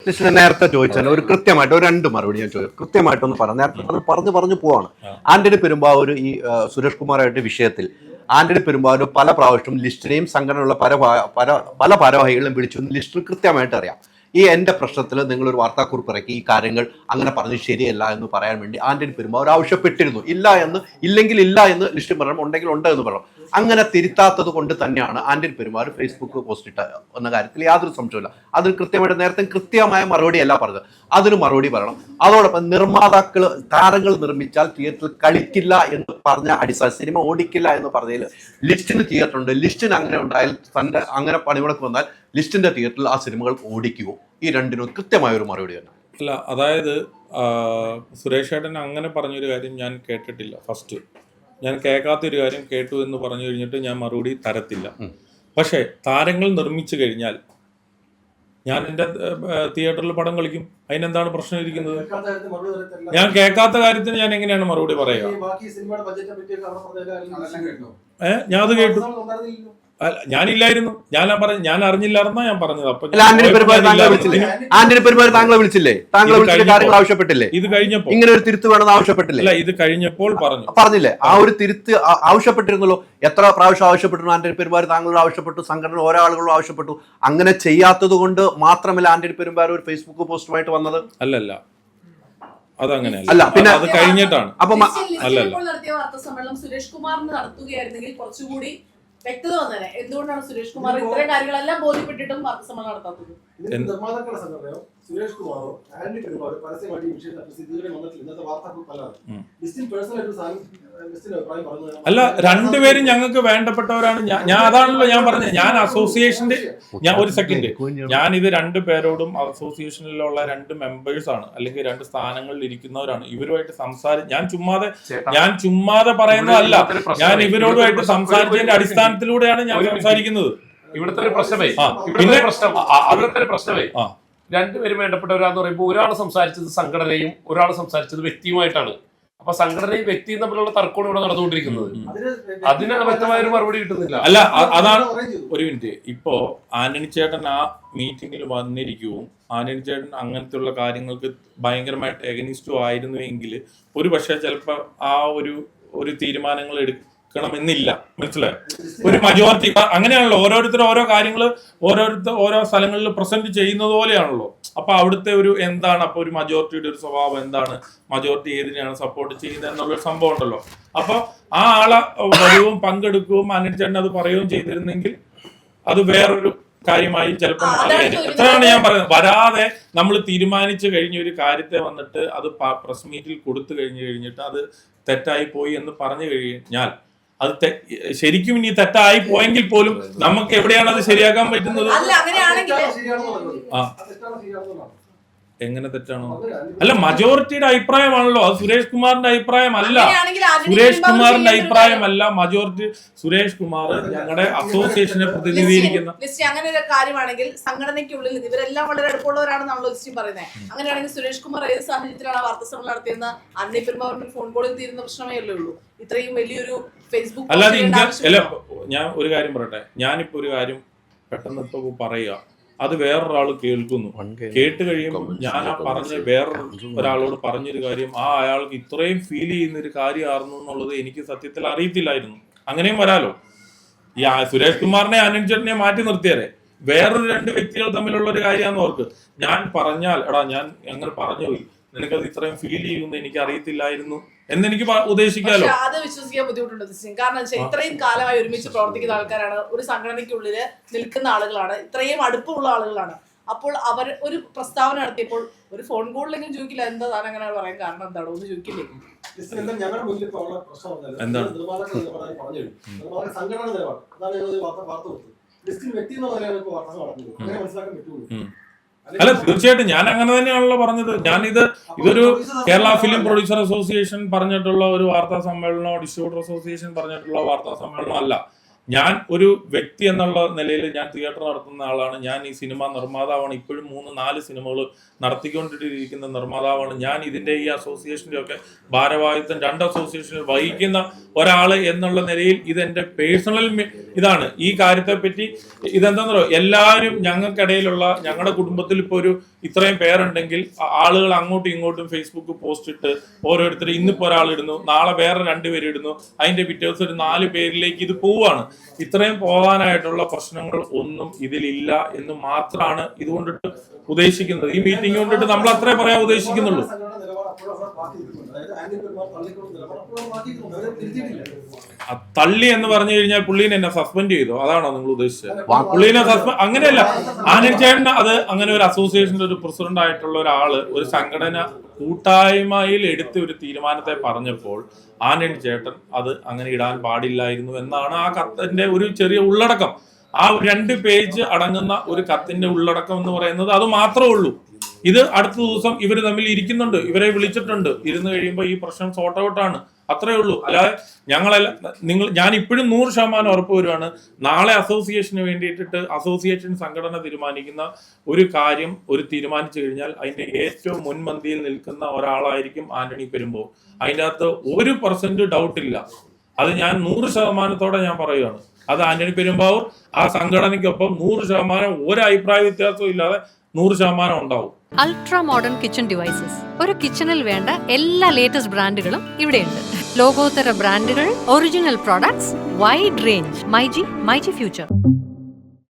കൃഷ്ണൻ നേരത്തെ ചോദിച്ചാൽ ഒരു കൃത്യമായിട്ട് ഒരു രണ്ട് മറുപടി ഞാൻ ചോദിച്ചു കൃത്യമായിട്ടൊന്ന് പറഞ്ഞു നേരത്തെ അത് പറഞ്ഞു പോവാണ്. ആന്റണി പെരുമ്പാവൂർ ഈ സുരേഷ് കുമാറായിട്ട് വിഷയത്തിൽ ആന്റണി പെരുമ്പാവൂർ പല പ്രാവശ്യം ലിസ്റ്റിനെയും സംഘടനയുള്ള പല ഭാരവാഹികളും വിളിച്ചു ലിസ്റ്റിൽ കൃത്യമായിട്ട് അറിയാം. ഈ എൻ്റെ പ്രശ്നത്തിൽ നിങ്ങളൊരു വാർത്താക്കുറിപ്പ് ഇറക്കി ഈ കാര്യങ്ങൾ അങ്ങനെ പറഞ്ഞ് ശരിയല്ല എന്ന് പറയാൻ വേണ്ടി ആന്റണി പെരുമ്പാവൂർ ആവശ്യപ്പെട്ടിരുന്നു. ഇല്ലെങ്കിൽ ഇല്ല എന്ന് ലിസ്റ്റ് പറയണം, ഉണ്ടെങ്കിൽ ഉണ്ട് എന്ന് പറയണം. അങ്ങനെ തിരുത്താത്തത് കൊണ്ട് തന്നെയാണ് ആന്റണി പെരുമ്പാവൂർ ഫേസ്ബുക്ക് പോസ്റ്റ് ഇട്ട എന്ന കാര്യത്തിൽ യാതൊരു സംശയമില്ല. അതിന് കൃത്യമായിട്ട് നേരത്തെ കൃത്യമായ മറുപടിയല്ല പറഞ്ഞത്, അതിന് മറുപടി പറയണം. അതോടൊപ്പം താരങ്ങൾ നിർമ്മിച്ചാൽ തിയേറ്ററിൽ കളിക്കില്ല എന്ന് പറഞ്ഞ അടിസ്ഥാന സിനിമ ഓടിക്കില്ല എന്ന് പറഞ്ഞതിൽ ലിസ്റ്റിന് തിയേറ്റർ ഉണ്ട്. ലിസ്റ്റിന് അങ്ങനെ ഉണ്ടായാൽ തൻ്റെ അങ്ങനെ പണിമുടക്ക് വന്നാൽ ലിസ്റ്റിന്റെ തിയേറ്ററിൽ ആ സിനിമകൾ ഓടിക്കുമോ? ഈ രണ്ടിനും കൃത്യമായ ഒരു മറുപടി തന്നെ. അല്ല, അതായത് സുരേഷ് ഏട്ടൻ അങ്ങനെ പറഞ്ഞൊരു കാര്യം ഞാൻ കേട്ടിട്ടില്ല. ഫസ്റ്റ് ഞാൻ കേൾക്കാത്തൊരു കാര്യം കേട്ടു എന്ന് പറഞ്ഞു കഴിഞ്ഞിട്ട് ഞാൻ മറുപടി തരത്തില്ല. പക്ഷേ താരങ്ങൾ നിർമ്മിച്ചു കഴിഞ്ഞാൽ ഞാൻ എൻ്റെ തിയേറ്ററിൽ പടം കളിക്കും. അതിനെന്താണ് പ്രശ്നം ഇരിക്കുന്നത്? ഞാൻ കേൾക്കാത്ത കാര്യത്തിന് ഞാൻ എങ്ങനെയാണ് മറുപടി പറയുക? ഞാൻ അത് കേട്ടു. ഞാനില്ലായിരുന്നു, ഞാൻ അറിഞ്ഞില്ലായിരുന്നാ ഞാൻ പറഞ്ഞത്. അപ്പൊ ആന്റണി പെരുമ്പാവൂർ താങ്കളെ വിളിച്ചില്ലേ? കാര്യങ്ങൾ ആവശ്യപ്പെട്ടില്ലേ? ഇത് കഴിഞ്ഞപ്പോൾ ഇങ്ങനെ ഒരു തിരുത്ത് വേണമെന്ന് ആവശ്യപ്പെട്ടില്ലേ? അല്ല, ഇത് കഴിഞ്ഞപ്പോൾ പറഞ്ഞില്ലേ? ആ ഒരു തിരുത്ത് ആവശ്യപ്പെട്ടിരുന്നല്ലോ. എത്ര പ്രാവശ്യം ആവശ്യപ്പെട്ടു? ആന്റണി പെരുമ്പാവൂർ താങ്കളോട് ആവശ്യപ്പെട്ടു, സംഘടന ഓരോ ആളുകളും ആവശ്യപ്പെട്ടു. അങ്ങനെ ചെയ്യാത്തത് കൊണ്ട് മാത്രമല്ല ആന്റണി പെരുമ്പാവൂർ ഒരു ഫേസ്ബുക്ക് പോസ്റ്റുമായിട്ട് വന്നത്. അല്ലല്ല, അതങ്ങനെയല്ല. പിന്നെ അത് കഴിഞ്ഞിട്ടാണ്. അപ്പൊ നടത്തിയ വാർത്താ സമ്മേളനം സുരേഷ് കുമാറിന് നടത്തുകയായിരുന്നെങ്കിൽ കുറച്ചുകൂടി വ്യക്തത വന്നേനെ. എന്തുകൊണ്ടാണ് സുരേഷ് കുമാർ ഇത്തരം കാര്യങ്ങളെല്ലാം ബോധ്യപ്പെട്ടിട്ടും വാർത്താ സമ്മേളനം നടത്താത്തത്? നിർമ്മാതാക്കളുടെ സംഘടനയോ സുരേഷ് കുമാറോ ആന്റണി പെരുമ്പാവൂർ പരസ്യമായിട്ട് ഈ വിഷയത്തിൽ സ്ഥിതിഗതി വന്നിട്ടില്ല. ഇന്നത്തെ വാർത്താക്കുറിപ്പല്ലാതെ ലിസ്റ്റിൽ പേഴ്സണലായിട്ട് ലിസ്റ്റിന്റെ അഭിപ്രായം പറഞ്ഞു. അല്ല, രണ്ടുപേരും ഞങ്ങൾക്ക് വേണ്ടപ്പെട്ടവരാണ്. ഞാൻ അതാണല്ലോ ഞാൻ പറഞ്ഞത്. ഞാൻ അസോസിയേഷന്റെ ഒരു സെക്കൻഡ്, ഞാൻ ഇത് രണ്ടു പേരോടും അസോസിയേഷനിലുള്ള രണ്ട് മെമ്പേഴ്സാണ്, അല്ലെങ്കിൽ രണ്ട് സ്ഥാനങ്ങളിൽ ഇരിക്കുന്നവരാണ്. ഇവരുമായിട്ട് ഞാൻ ചുമ്മാതെ പറയുന്നതല്ല. ഞാൻ ഇവരോടുമായിട്ട് സംസാരിച്ചതിന്റെ അടിസ്ഥാനത്തിലൂടെയാണ് ഞാൻ സംസാരിക്കുന്നത്. ഇവിടുത്തെ ഒരു പ്രശ്നമേ രണ്ടുപേരും വേണ്ടപ്പെട്ടവരാന്ന് പറയുമ്പോൾ ഒരാൾ സംസാരിച്ചത് സംഘടനയും ഒരാൾ സംസാരിച്ചത് വ്യക്തിയുമായിട്ടാണ്. അപ്പൊ സംഘടനയും വ്യക്തിയും തമ്മിലുള്ള തർക്കമാണ് ഇവിടെ നടന്നുകൊണ്ടിരിക്കുന്നത്. അതിന് വ്യക്തമായ ഒരു മറുപടി കിട്ടുന്നില്ല. അല്ല, അതാണ്. ഒരു മിനിറ്റ്. ഇപ്പോ ആന്റണി ചേട്ടൻ ആ മീറ്റിംഗിൽ വന്നിരിക്കുകയും ആന്റണി ചേട്ടൻ അങ്ങനത്തെ ഉള്ള കാര്യങ്ങൾക്ക് ഭയങ്കരമായിട്ട് എഗനിസ്റ്റും ആയിരുന്നുവെങ്കിൽ ഒരു പക്ഷേ ചിലപ്പോ ആ ഒരു തീരുമാനങ്ങൾ എടുക്കണമെന്നില്ല. മനസ്സിലായോ? ഒരു മജോറിറ്റി അങ്ങനെയാണല്ലോ. ഓരോരുത്തർ ഓരോ കാര്യങ്ങൾ ഓരോ സ്ഥലങ്ങളിൽ പ്രസന്റ് ചെയ്യുന്നത് പോലെയാണല്ലോ. അപ്പൊ അവിടുത്തെ എന്താണ് അപ്പൊ ഒരു മജോറിറ്റിയുടെ ഒരു സ്വഭാവം എന്താണ്, മജോറിറ്റി ഏതിനെയാണ് സപ്പോർട്ട് ചെയ്യുന്നത് എന്നുള്ളൊരു സംഭവം ഉണ്ടല്ലോ. അപ്പൊ ആ ആളെ വരികയും പങ്കെടുക്കുകയും ആന്റണി ചേട്ടൻ അത് പറയുകയും ചെയ്തിരുന്നെങ്കിൽ അത് വേറൊരു കാര്യമായി ചിലപ്പോൾ എത്രയാണ് ഞാൻ പറയുന്നത്. വരാതെ നമ്മൾ തീരുമാനിച്ചു കഴിഞ്ഞ ഒരു കാര്യത്തെ വന്നിട്ട് അത് പ്രസ് മീറ്റിൽ കൊടുത്തു കഴിഞ്ഞിട്ട് അത് തെറ്റായി പോയി എന്ന് പറഞ്ഞു കഴിഞ്ഞാൽ അത് ശരിക്കും ഇനി തെറ്റായി പോയെങ്കിൽ പോലും നമുക്ക് എവിടെയാണ് അത് ശരിയാക്കാൻ പറ്റുന്നത്? എങ്ങനെ തെറ്റാണോ? അല്ല, മജോറിറ്റിയുടെ അഭിപ്രായമാണല്ലോ അത്. സുരേഷ് കുമാറിന്റെ അഭിപ്രായമല്ല. സുരേഷ് കുമാറിന്റെ അഭിപ്രായമല്ല മജോറിറ്റി. സുരേഷ് കുമാർ ഞങ്ങളുടെ അസോസിയേഷനെ പ്രതിനിധീകരിക്കുന്ന അങ്ങനെ ഒരു കാര്യമാണെങ്കിൽ സംഘടനയ്ക്കുള്ളിൽ ഇവരെല്ലാം വളരെ അടുപ്പമുള്ളവരാണെന്നാണല്ലോ ലിസ്റ്റി പറയുന്നത്. അങ്ങനെയാണെങ്കിൽ സുരേഷ് കുമാർ ഏത് സാഹചര്യത്തിലാണ് വാർത്താ സമ്മേളനം നടത്തിയെന്ന് ആന്റണി പെരുമ്പാവൂരിന്റെ ഫോൺ കോളിൽ തീരുന്ന പ്രശ്നമേ ഉള്ളൂ. ഇത്രയും വലിയൊരു ഫേസ്ബുക്ക് അല്ലാതെ ഞാൻ ഒരു കാര്യം പറയട്ടെ. ഞാനിപ്പോ ഒരു കാര്യം പെട്ടെന്ന് ഇപ്പൊ പറയുക, അത് വേറൊരാൾ കേൾക്കുന്നു. കേട്ട് കഴിയുമ്പോൾ ഞാൻ ആ പറഞ്ഞ ഒരാളോട് പറഞ്ഞൊരു കാര്യം അയാൾക്ക് ഇത്രയും ഫീൽ ചെയ്യുന്ന ഒരു കാര്യമായിരുന്നു എന്നുള്ളത് എനിക്ക് സത്യത്തിൽ അറിയത്തില്ലായിരുന്നു. അങ്ങനെയും വരാലോ. ഈ സുരേഷ് കുമാറിനെ ആന്റണി ചേട്ടനെ മാറ്റി നിർത്തിയാലേ വേറൊരു രണ്ട് വ്യക്തികൾ തമ്മിലുള്ള ഒരു കാര്യമാണെന്ന് ഓർക്ക്. ഞാൻ പറഞ്ഞാൽ ഞാൻ അങ്ങനെ പറഞ്ഞു പോയി, നിനക്കത് ഇത്രയും ഫീൽ ചെയ്യുമെന്ന് എനിക്ക് അറിയത്തില്ലായിരുന്നു എന്നെനിക്ക് ഉദ്ദേശിക്കാലോ. അത് വിശ്വസിക്കാൻ ബുദ്ധിമുട്ടുണ്ട്. കാരണം ഇത്രയും കാലമായി ഒരുമിച്ച് പ്രവർത്തിക്കുന്ന ആൾക്കാരാണ്, ഒരു സംഘടനയ്ക്കുള്ളില് നിൽക്കുന്ന ആളുകളാണ്, ഇത്രയും അടുപ്പമുള്ള ആളുകളാണ്. അപ്പോൾ അവർ ഒരു പ്രസ്താവന നടത്തിയപ്പോൾ ഒരു ഫോൺ കോളിലെങ്കിലും ചോദിക്കില്ല എന്താ താൻ അങ്ങനെ പറയാൻ കാരണം എന്താണോ ഒന്ന് ചോദിക്കില്ലേ? ഞങ്ങളുടെ മുന്നിൽ ഇപ്പോൾ ഉള്ള പ്രശ്നം എന്താണ്? സംഘടന നിലപാട് അതാണ് വാർത്ത കൊടുത്തത്. ലിസ്റ്റിൽ വ്യക്തി എന്ന നിലയാണ് ഇപ്പോൾ വാർത്ത നടക്കുന്നത്. അങ്ങനെ മനസ്സിലാക്കാൻ പറ്റുള്ളൂ. അല്ല, തീർച്ചയായിട്ടും ഞാൻ അങ്ങനെ തന്നെയാണല്ലോ പറഞ്ഞത്. ഇതൊരു കേരള ഫിലിം പ്രൊഡ്യൂസർ അസോസിയേഷൻ പറഞ്ഞിട്ടുള്ള ഒരു വാർത്താ സമ്മേളനമോ ഡിസ്ട്രിബ്യൂട്ടർ അസോസിയേഷൻ പറഞ്ഞിട്ടുള്ള വാർത്താ സമ്മേളനമോ അല്ല. ഞാൻ ഒരു വ്യക്തി എന്നുള്ള നിലയിൽ ഞാൻ തിയേറ്റർ നടത്തുന്ന ആളാണ്. ഞാൻ ഈ സിനിമ നിർമ്മാതാവാണ്. ഇപ്പോഴും 3-4 സിനിമകൾ നടത്തിക്കൊണ്ടിരിക്കുന്ന നിർമ്മാതാവാണ് ഞാൻ. ഇതിന്റെ ഈ അസോസിയേഷന്റെ ഒക്കെ ഭാരവാഹിത്വം 2 അസോസിയേഷനിൽ വഹിക്കുന്ന ഒരാൾ എന്നുള്ള നിലയിൽ ഇതെന്റെ പേഴ്സണൽ ഇതാണ്. ഈ കാര്യത്തെ പറ്റി ഇതെന്താണെന്ന് പറയുക, എല്ലാവരും ഞങ്ങൾക്കിടയിലുള്ള ഞങ്ങളുടെ കുടുംബത്തിൽ ഇപ്പോൾ ഒരു ഇത്രയും പേരുണ്ടെങ്കിൽ ആളുകൾ അങ്ങോട്ടും ഇങ്ങോട്ടും ഫേസ്ബുക്ക് പോസ്റ്റ് ഇട്ട് ഓരോരുത്തർ ഇന്നിപ്പോൾ ഒരാൾ ഇടുന്നു, നാളെ വേറെ 2 പേര് ഇടുന്നു, അതിന്റെ പിറ്റേ ദിവസം ഒരു 4 പേരിലേക്ക് ഇത് പോവാണ്. ഇത്രയും പോകാനായിട്ടുള്ള പ്രശ്നങ്ങൾ ഒന്നും ഇതിലില്ല എന്ന് മാത്രമാണ് ഇതുകൊണ്ടിട്ട് ഉദ്ദേശിക്കുന്നത്. ഈ മീറ്റിംഗ് കൊണ്ടിട്ട് നമ്മൾ അത്രേ പറയാൻ ഉദ്ദേശിക്കുന്നുള്ളൂ. തള്ളി എന്ന് പറഞ്ഞു കഴിഞ്ഞാൽ പുള്ളീനെ എന്നെ സസ്പെൻഡ് ചെയ്തോ, അതാണോ നിങ്ങൾ ഉദ്ദേശിച്ചത്? പുള്ളീനെ അങ്ങനെയല്ല. ആനന്ദ് ചേട്ടൻ അത് അങ്ങനെ ഒരു അസോസിയേഷന്റെ ഒരു പ്രസിഡന്റ് ആയിട്ടുള്ള ഒരാള് ഒരു സംഘടന കൂട്ടായ്മയിൽ എടുത്ത ഒരു തീരുമാനത്തെ പറഞ്ഞപ്പോൾ ആനന്ദ് ചേട്ടൻ അത് അങ്ങനെ ഇടാൻ പാടില്ലായിരുന്നു എന്നാണ് ആ കത്തിന്റെ ഒരു ചെറിയ ഉള്ളടക്കം. ആ 2 പേജ് അടങ്ങുന്ന ഒരു കത്തിന്റെ ഉള്ളടക്കം എന്ന് പറയുന്നത് അത് മാത്രമേ ഉള്ളൂ. ഇത് അടുത്ത ദിവസം ഇവർ തമ്മിൽ ഇരിക്കുന്നുണ്ട്, ഇവരെ വിളിച്ചിട്ടുണ്ട്. ഇരുന്ന് കഴിയുമ്പോൾ ഈ പ്രശ്നം സോർട്ട് ഔട്ട് ആണ്, അത്രേ ഉള്ളൂ. അല്ലാതെ ഞാൻ ഇപ്പോഴും 100% ഉറപ്പ് വരുവാണ്, നാളെ അസോസിയേഷന് വേണ്ടിയിട്ടിട്ട് അസോസിയേഷൻ സംഘടന തീരുമാനിക്കുന്ന ഒരു കാര്യം തീരുമാനിച്ചു കഴിഞ്ഞാൽ അതിന്റെ ഏറ്റവും മുൻപന്തിയിൽ നിൽക്കുന്ന ഒരാളായിരിക്കും ആന്റണി പെരുമ്പാവൂർ. അതിൻ്റെ അകത്ത് 1% ഡൗട്ടില്ല. അത് ഞാൻ 100% ഞാൻ പറയുകയാണ്. അത് ആന്റണി പെരുമ്പാവൂർ ആ സംഘടനയ്ക്കൊപ്പം 100% ഒരു അഭിപ്രായ വ്യത്യാസവും ഇല്ലാതെ 100% ഉണ്ടാവും. Ultra modern kitchen devices. ഒരു കിച്ചണിൽ വേണ്ട എല്ലാ ലേറ്റസ്റ്റ് ബ്രാൻഡുകളും ഇവിടെയുണ്ട്. ലോകോത്തര ബ്രാൻഡുകൾ, original products, wide range. MyG future.